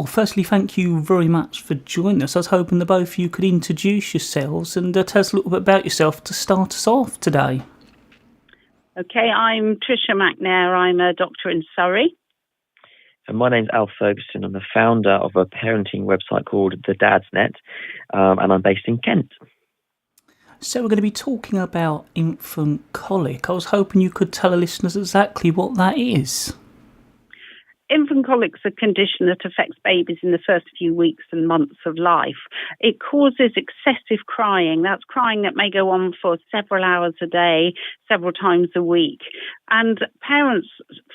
Well, firstly, thank you very much for joining us. I was hoping that both of you could introduce yourselves and tell us a little bit about yourself to start us off today. Okay, I'm Patricia McNair. I'm a doctor in Surrey. And my name's Ferguson. I'm the founder of a parenting website called The Dad's Net, and I'm based in Kent. So we're going to be talking about infant colic. I was hoping you could tell our listeners exactly what that is. Infant colic's a condition that affects babies in the first few weeks and months of life. It causes excessive crying. That's crying that may go on for several hours a day, several times a week. And parents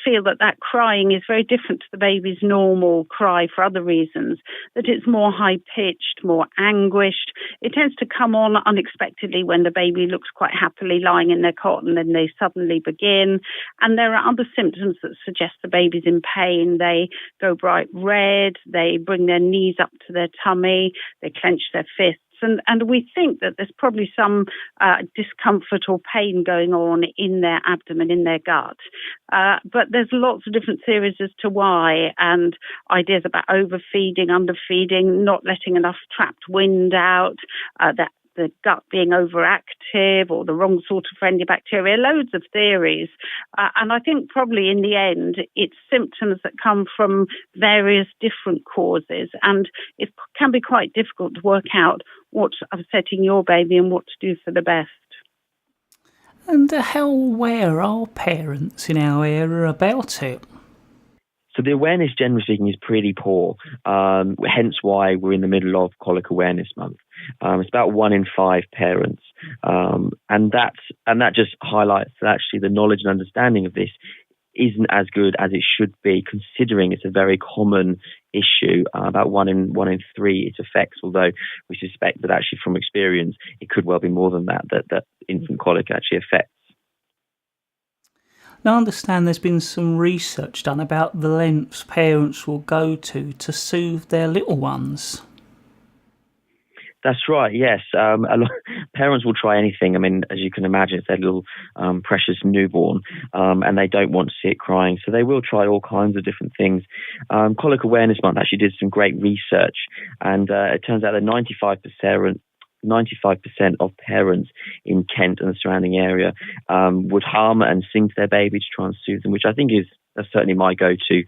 feel that that crying is very different to the baby's normal cry for other reasons, that it's more high-pitched, more anguished. It tends to come on unexpectedly when the baby looks quite happily lying in their cot and then they suddenly begin. And there are other symptoms that suggest the baby's in pain. They go bright red, they bring their knees up to their tummy, they clench their fists. And we think that there's probably some discomfort or pain going on in their abdomen, in their gut. But there's lots of different theories as to why, and ideas about overfeeding, underfeeding, not letting enough trapped wind out, that the gut being overactive or the wrong sort of friendly bacteria, loads of theories. And I think probably in the end, it's symptoms that come from various different causes. And it can be quite difficult to work out what's upsetting your baby and what to do for the best. And how aware are parents in our area about it? So the awareness, generally speaking, is pretty poor, hence why we're in the middle of Colic Awareness Month. It's about 1 in 5 parents, and that just highlights that actually the knowledge and understanding of this isn't as good as it should be, considering it's a very common issue. About 1 in 3 it affects, although we suspect that actually from experience it could well be more than that infant colic actually affects. Now, I understand there's been some research done about the lengths parents will go to soothe their little ones. That's right, yes. Parents will try anything. I mean, as you can imagine, it's their little precious newborn, and they don't want to see it crying. So they will try all kinds of different things. Colic Awareness Month actually did some great research, and it turns out that 95% of parents in Kent and the surrounding area would hum and sing to their baby to try and soothe them, which I think is certainly my go-to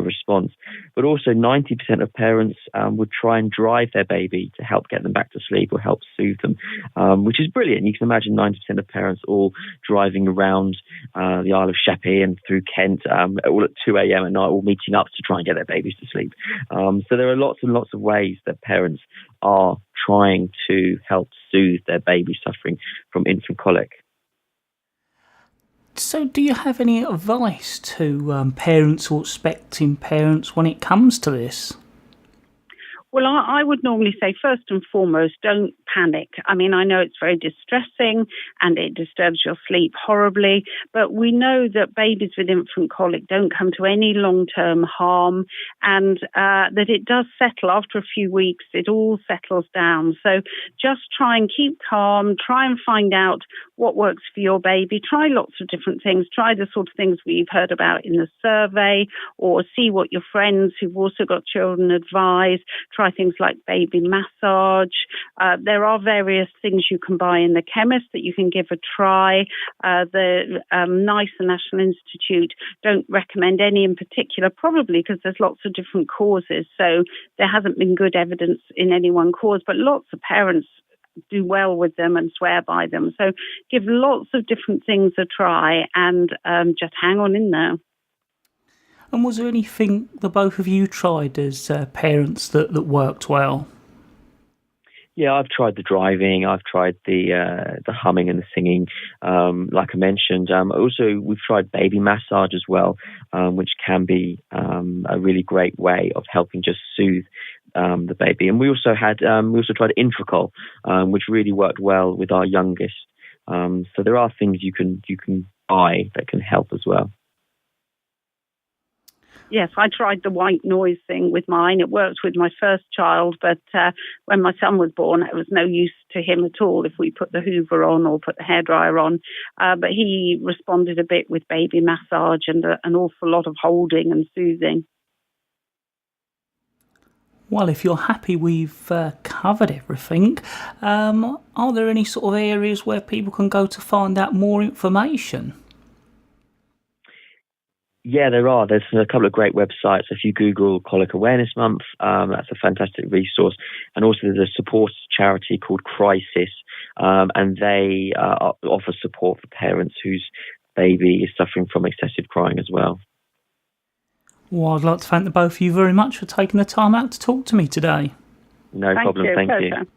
response. But also 90% of parents would try and drive their baby to help get them back to sleep or help soothe them, which is brilliant. You can imagine 90% of parents all driving around the Isle of Sheppey and through Kent, all at 2 a.m. at night, all meeting up to try and get their babies to sleep. So there are lots and lots of ways that parents are trying to help soothe their baby suffering from infant colic. So do you have any advice to parents or expecting parents when it comes to this? Well, I would normally say, first and foremost, don't panic. I mean, I know it's very distressing and it disturbs your sleep horribly, but we know that babies with infant colic don't come to any long-term harm, and that it does settle after a few weeks. It all settles down. So just try and keep calm, try and find out what works for your baby. Try lots of different things. Try the sort of things we've heard about in the survey, or see what your friends who've also got children advise. Try things like baby massage. There are various things you can buy in the chemist that you can give a try. The NICE, the National Institute, don't recommend any in particular, probably because there's lots of different causes. So there hasn't been good evidence in any one cause, but lots of parents do well with them and swear by them. So give lots of different things a try and just hang on in there. And was there anything the both of you tried as parents that worked well? Yeah, I've tried the driving. I've tried the humming and the singing, like I mentioned. Also, we've tried baby massage as well, which can be a really great way of helping just soothe the baby. And we also tried Infracol, which really worked well with our youngest. So there are things you can buy that can help as well. Yes, I tried the white noise thing with mine. It worked with my first child, but when my son was born, it was no use to him at all if we put the Hoover on or put the hairdryer on. But he responded a bit with baby massage and an awful lot of holding and soothing. Well, if you're happy we've covered everything, are there any sort of areas where people can go to find out more information? Yeah, there are. There's a couple of great websites. If you Google Colic Awareness Month, that's a fantastic resource. And also there's a support charity called Crisis, and they offer support for parents whose baby is suffering from excessive crying as well. Well, I'd like to thank the both of you very much for taking the time out to talk to me today. No problem. Thank you.